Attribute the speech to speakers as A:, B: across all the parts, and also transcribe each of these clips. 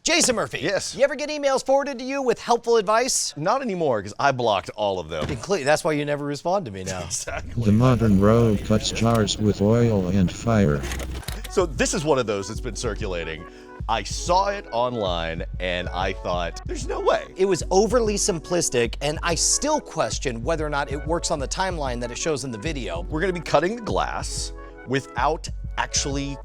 A: Jason Murphy.
B: Yes.
A: You ever get emails forwarded to you with helpful advice?
B: Not anymore, because I blocked all of them.
A: That's why you never respond to me now.
B: Exactly.
C: The modern road cuts jars with oil and fire.
B: So this is one of those that's been circulating. I saw it online and I thought, there's no way.
A: It was overly simplistic, and I still question whether or not it works on the timeline that it shows in the video.
B: We're gonna be cutting the glass without actually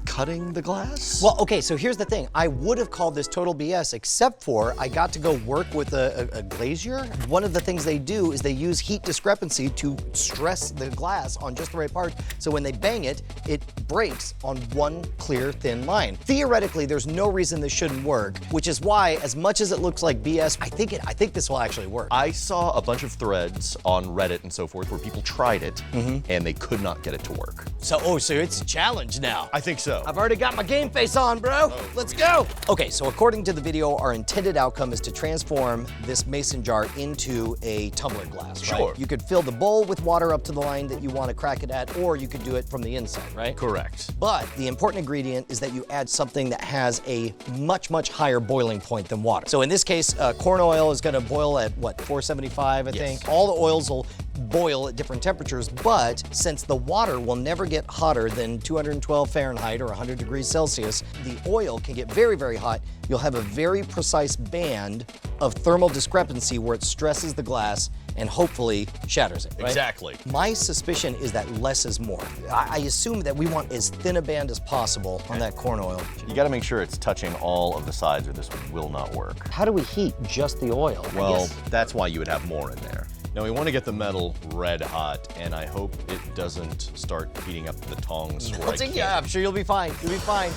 B: cutting the glass?
A: Well, okay, so here's the thing. I would have called this total BS, except for I got to go work with a glazier. One of the things they do is they use heat discrepancy to stress the glass on just the right part, so when they bang it, it breaks on one clear, thin line. Theoretically, there's no reason this shouldn't work, which is why, as much as it looks like BS, I think this will actually work.
B: I saw a bunch of threads on Reddit and so forth where people tried it and they could not get it to work.
A: So it's a challenge now.
B: I think so.
A: I've already got my game face on, bro. Let's go. Okay, so according to the video, our intended outcome is to transform this mason jar into a tumbler glass, right?
B: Sure.
A: You could fill the bowl with water up to the line that you want to crack it at, or you could do it from the inside, right?
B: Correct.
A: But the important ingredient is that you add something that has a much, much higher boiling point than water. So in this case, corn oil is gonna boil at what, 475, I think? All the oils will boil at different temperatures, but since the water will never get hotter than 212 Fahrenheit or 100 degrees Celsius, the oil can get very, very hot. You'll have a very precise band of thermal discrepancy where it stresses the glass and hopefully shatters it, right?
B: Exactly.
A: My suspicion is that less is more. I assume that we want as thin a band as possible on that corn oil.
B: You gotta make sure it's touching all of the sides or this will not work.
A: How do we heat just the oil?
B: Well, that's why you would have more in there. Now we want to get the metal red hot, and I hope it doesn't start heating up the tongs where I can't.
A: Yeah, I'm sure you'll be fine. You'll be fine.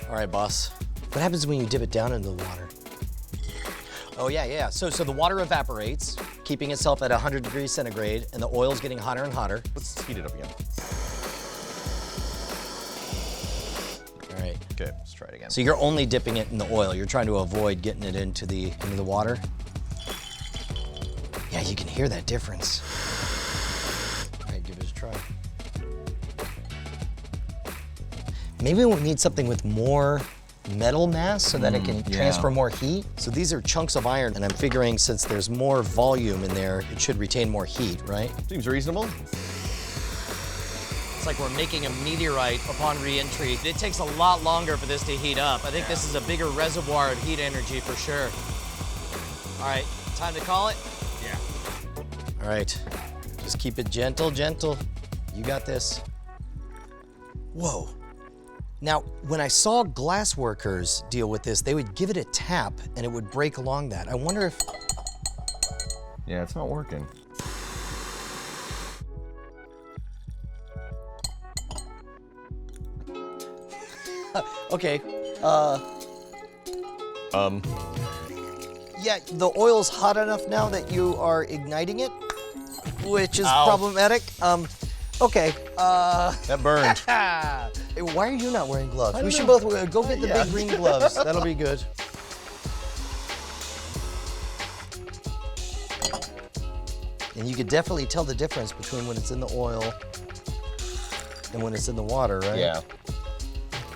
A: All right, boss. What happens when you dip it down into the water? Oh, yeah. So the water evaporates, keeping itself at 100 degrees centigrade, and the oil's getting hotter and hotter.
B: Let's heat it up again.
A: All right.
B: Okay, let's try it again.
A: So you're only dipping it in the oil. You're trying to avoid getting it into the water. Yeah, you can hear that difference. All right, give it a try. Maybe we'll need something with more metal mass so that it can transfer more heat. So these are chunks of iron, and I'm figuring since there's more volume in there, it should retain more heat, right?
B: Seems reasonable.
A: It's like we're making a meteorite upon re-entry. It takes a lot longer for this to heat up. I think this is a bigger reservoir of heat energy for sure. All right, time to call it?
B: Yeah.
A: All right, just keep it gentle, gentle. You got this. Whoa. Now, when I saw glass workers deal with this, they would give it a tap and it would break along that. I wonder if...
B: Yeah, it's not working.
A: Okay, yeah, the oil's hot enough now that you are igniting it, which is problematic. Okay,
B: That burned.
A: why are you not wearing gloves? We should both go get the big green gloves. That'll be good. And you could definitely tell the difference between when it's in the oil and when it's in the water, right?
B: Yeah.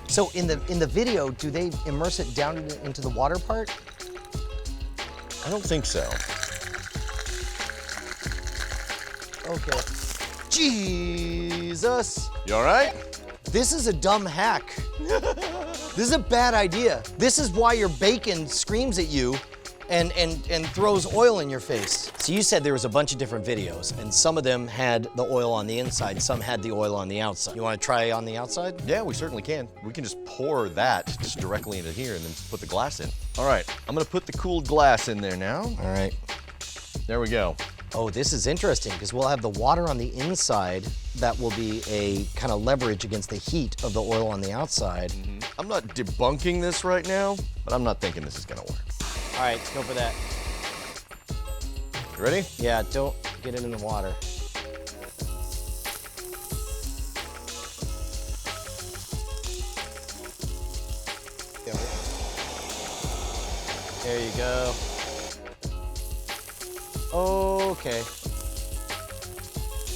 A: So in the video, do they immerse it down into the water part?
B: I don't think so.
A: Okay. Jesus.
B: You all right?
A: This is a dumb hack. This is a bad idea. This is why your bacon screams at you and throws oil in your face. So you said there was a bunch of different videos, and some of them had the oil on the inside, some had the oil on the outside. You want to try on the outside?
B: Yeah, we certainly can. We can just pour that just directly into here and then put the glass in. All right, I'm gonna put the cooled glass in there now.
A: All right.
B: There we go.
A: Oh, this is interesting because we'll have the water on the inside that will be a kind of leverage against the heat of the oil on the outside.
B: I'm not debunking this right now, but I'm not thinking this is gonna work.
A: All right, let's go for that.
B: You ready?
A: Yeah, don't get it in the water. There you go. Okay.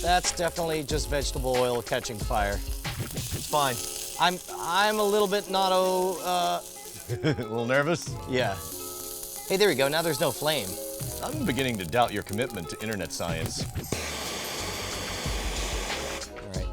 A: That's definitely just vegetable oil catching fire.
B: It's fine.
A: I'm a little bit not
B: A little nervous?
A: yeah. Hey, there we go. Now there's no flame.
B: I'm beginning to doubt your commitment to internet science.
A: All right.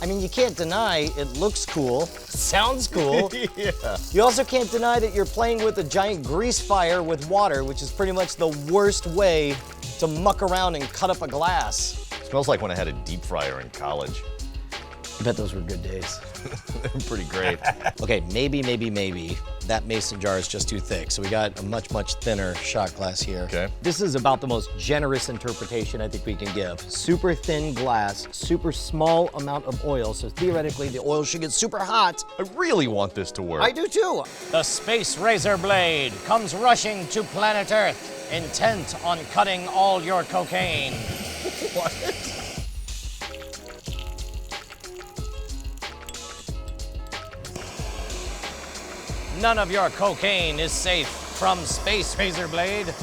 A: I mean, you can't deny it looks cool, sounds cool.
B: Yeah.
A: You also can't deny that you're playing with a giant grease fire with water, which is pretty much the worst way to muck around and cut up a glass.
B: Smells like when I had a deep fryer in college.
A: I bet those were good days.
B: They're pretty great.
A: Okay, maybe that mason jar is just too thick. So we got a much thinner shot glass here.
B: Okay.
A: This is about the most generous interpretation I think we can give. Super thin glass, super small amount of oil. So theoretically, the oil should get super hot.
B: I really want this to work.
A: I do too. The space razor blade comes rushing to planet Earth, intent on cutting all your cocaine.
B: What?
A: None of your cocaine is safe from Space Razor Blade.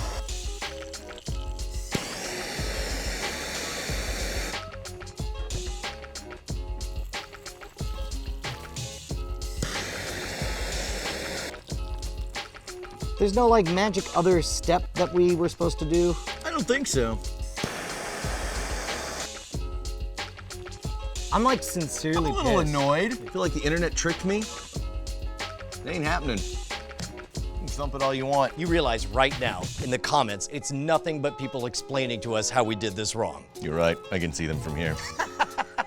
A: There's no like magic other step that we were supposed to do?
B: I don't think so.
A: I'm like sincerely
B: I'm a little
A: pissed.
B: annoyed. I feel like the internet tricked me. It ain't happening. You can thump it all you want.
A: You realize right now in the comments, it's nothing but people explaining to us how we did this wrong.
B: You're right. I can see them from here.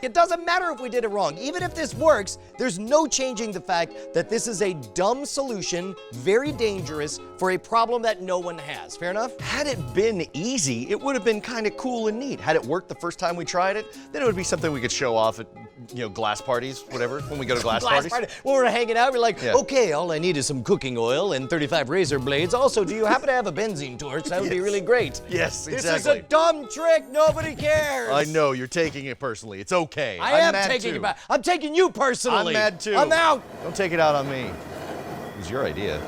A: It doesn't matter if we did it wrong. Even if this works, there's no changing the fact that this is a dumb solution, very dangerous, for a problem that no one has. Fair enough?
B: Had it been easy, it would have been kind of cool and neat. Had it worked the first time we tried it, then it would be something we could show off at, glass parties, whatever, when we go to glass parties.
A: Party. When we're hanging out, we're like,
B: Yeah.
A: okay, all I need is some cooking oil and 35 razor blades. Also, do you happen to have a benzene torch? That would be
B: Yes.
A: really great.
B: Yes,
A: This
B: exactly.
A: is a dumb trick. Nobody cares.
B: I know, you're taking it personally. It's okay.
A: I
B: I'm
A: am
B: mad
A: taking
B: too.
A: it back. I'm taking you personally.
B: I'm mad too.
A: I'm out.
B: Don't take it out on me. It was your idea.